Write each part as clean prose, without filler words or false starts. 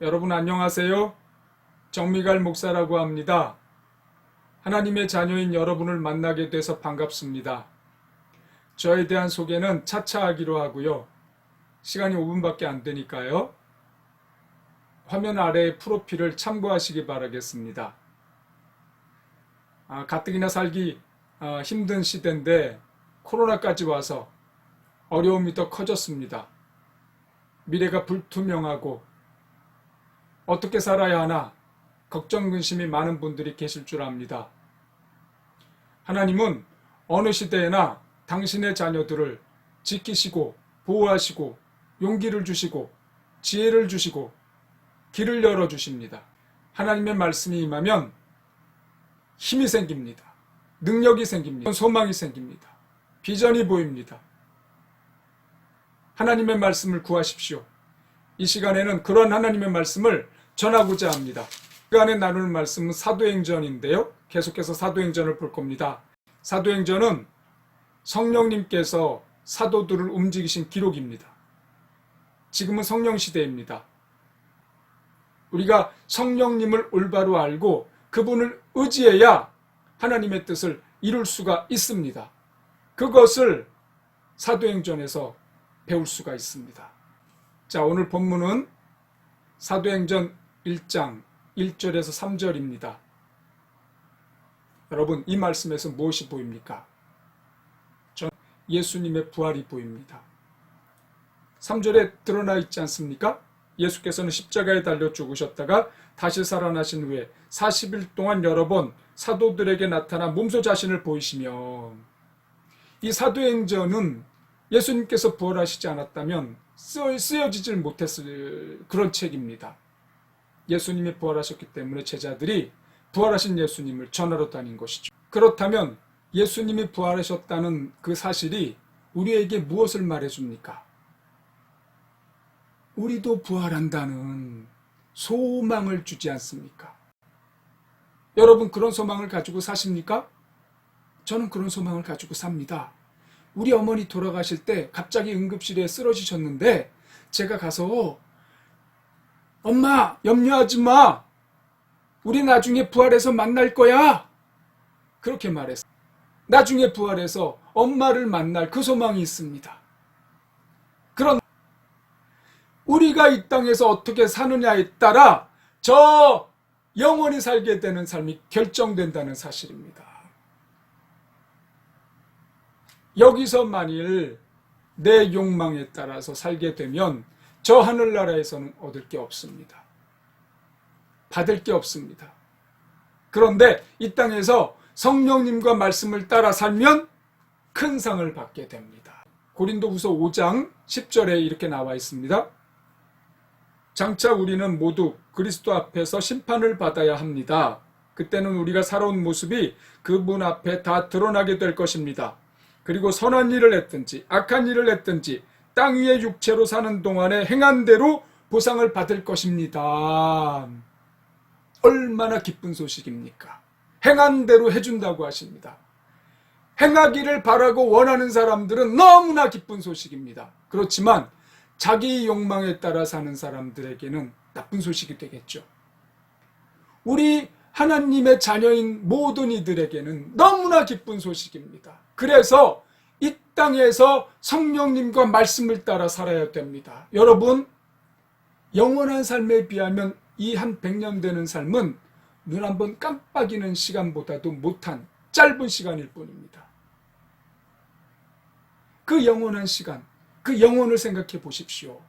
여러분 안녕하세요. 정미갈 목사라고 합니다. 하나님의 자녀인 여러분을 만나게 돼서 반갑습니다. 저에 대한 소개는 차차 하기로 하고요. 시간이 5분밖에 안 되니까요. 화면 아래의 프로필을 참고하시기 바라겠습니다. 가뜩이나 살기 힘든 시대인데 코로나까지 와서 어려움이 더 커졌습니다. 미래가 불투명하고 어떻게 살아야 하나 걱정 근심이 많은 분들이 계실 줄 압니다. 하나님은 어느 시대에나 당신의 자녀들을 지키시고 보호하시고 용기를 주시고 지혜를 주시고 길을 열어주십니다. 하나님의 말씀이 임하면 힘이 생깁니다. 능력이 생깁니다. 소망이 생깁니다. 비전이 보입니다. 하나님의 말씀을 구하십시오. 이 시간에는 그런 하나님의 말씀을 전하고자 합니다. 그 안에 나눌 말씀은 사도행전인데요. 계속해서 사도행전을 볼 겁니다. 사도행전은 성령님께서 사도들을 움직이신 기록입니다. 지금은 성령 시대입니다. 우리가 성령님을 올바로 알고 그분을 의지해야 하나님의 뜻을 이룰 수가 있습니다. 그것을 사도행전에서 배울 수가 있습니다. 자, 오늘 본문은 사도행전 1장 1절에서 3절입니다. 여러분, 이 말씀에서 무엇이 보입니까? 전 예수님의 부활이 보입니다. 3절에 드러나 있지 않습니까? 예수께서는 십자가에 달려 죽으셨다가 다시 살아나신 후에 40일 동안 여러 번 사도들에게 나타나 몸소 자신을 보이시며, 이 사도행전은 예수님께서 부활하시지 않았다면 쓰여지질 못했을 그런 책입니다. 예수님이 부활하셨기 때문에 제자들이 부활하신 예수님을 전하러 다닌 것이죠. 그렇다면 예수님이 부활하셨다는 그 사실이 우리에게 무엇을 말해줍니까? 우리도 부활한다는 소망을 주지 않습니까? 여러분, 그런 소망을 가지고 사십니까? 저는 그런 소망을 가지고 삽니다. 우리 어머니 돌아가실 때 갑자기 응급실에 쓰러지셨는데 제가 가서 엄마 염려하지 마, 우리 나중에 부활해서 만날 거야, 그렇게 말했어요. 나중에 부활해서 엄마를 만날 그 소망이 있습니다. 그런 우리가 이 땅에서 어떻게 사느냐에 따라 저 영원히 살게 되는 삶이 결정된다는 사실입니다. 여기서 만일 내 욕망에 따라서 살게 되면 저 하늘나라에서는 얻을 게 없습니다. 받을 게 없습니다. 그런데 이 땅에서 성령님과 말씀을 따라 살면 큰 상을 받게 됩니다. 고린도후서 5장 10절에 이렇게 나와 있습니다. 장차 우리는 모두 그리스도 앞에서 심판을 받아야 합니다. 그때는 우리가 살아온 모습이 그분 앞에 다 드러나게 될 것입니다. 그리고 선한 일을 했든지 악한 일을 했든지 땅 위에 육체로 사는 동안에 행한 대로 보상을 받을 것입니다. 얼마나 기쁜 소식입니까? 행한 대로 해준다고 하십니다. 행하기를 바라고 원하는 사람들은 너무나 기쁜 소식입니다. 그렇지만 자기 욕망에 따라 사는 사람들에게는 나쁜 소식이 되겠죠. 우리 하나님의 자녀인 모든 이들에게는 너무나 기쁜 소식입니다. 그래서 이 땅에서 성령님과 말씀을 따라 살아야 됩니다. 여러분, 영원한 삶에 비하면 이 한 100년 되는 삶은 눈 한번 깜빡이는 시간보다도 못한 짧은 시간일 뿐입니다. 그 영원한 시간, 그 영혼을 생각해 보십시오.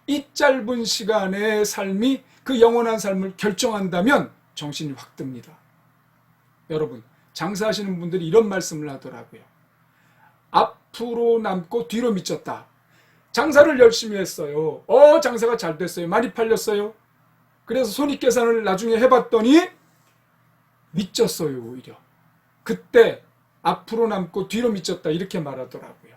이 짧은 시간의 삶이 그 영원한 삶을 결정한다면 정신이 확 듭니다. 여러분, 장사하시는 분들이 이런 말씀을 하더라고요. 앞으로 남고 뒤로 미쳤다. 장사를 열심히 했어요. 장사가 잘 됐어요. 많이 팔렸어요. 그래서 손익계산을 나중에 해봤더니 미쳤어요, 오히려. 그때 앞으로 남고 뒤로 미쳤다, 이렇게 말하더라고요.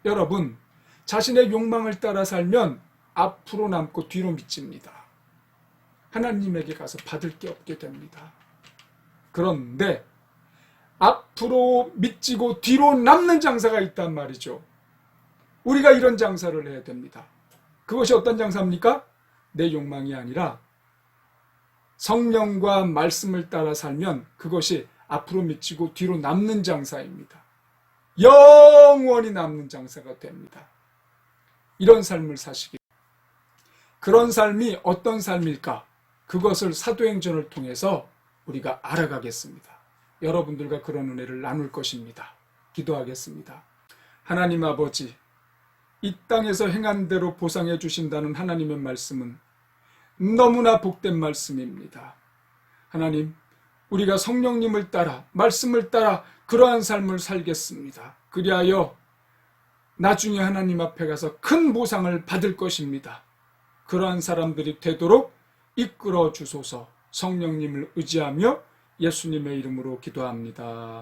여러분, 자신의 욕망을 따라 살면 앞으로 남고 뒤로 미칩니다. 하나님에게 가서 받을 게 없게 됩니다. 그런데 앞으로 미치고 뒤로 남는 장사가 있단 말이죠. 우리가 이런 장사를 해야 됩니다. 그것이 어떤 장사입니까? 내 욕망이 아니라 성령과 말씀을 따라 살면 그것이 앞으로 미치고 뒤로 남는 장사입니다. 영원히 남는 장사가 됩니다. 이런 삶을 사시기. 그런 삶이 어떤 삶일까? 그것을 사도행전을 통해서 우리가 알아가겠습니다. 여러분들과 그런 은혜를 나눌 것입니다. 기도하겠습니다. 하나님 아버지, 이 땅에서 행한 대로 보상해 주신다는 하나님의 말씀은 너무나 복된 말씀입니다. 하나님, 우리가 성령님을 따라, 말씀을 따라 그러한 삶을 살겠습니다. 그리하여 나중에 하나님 앞에 가서 큰 보상을 받을 것입니다. 그러한 사람들이 되도록 이끌어 주소서. 성령님을 의지하며 예수님의 이름으로 기도합니다.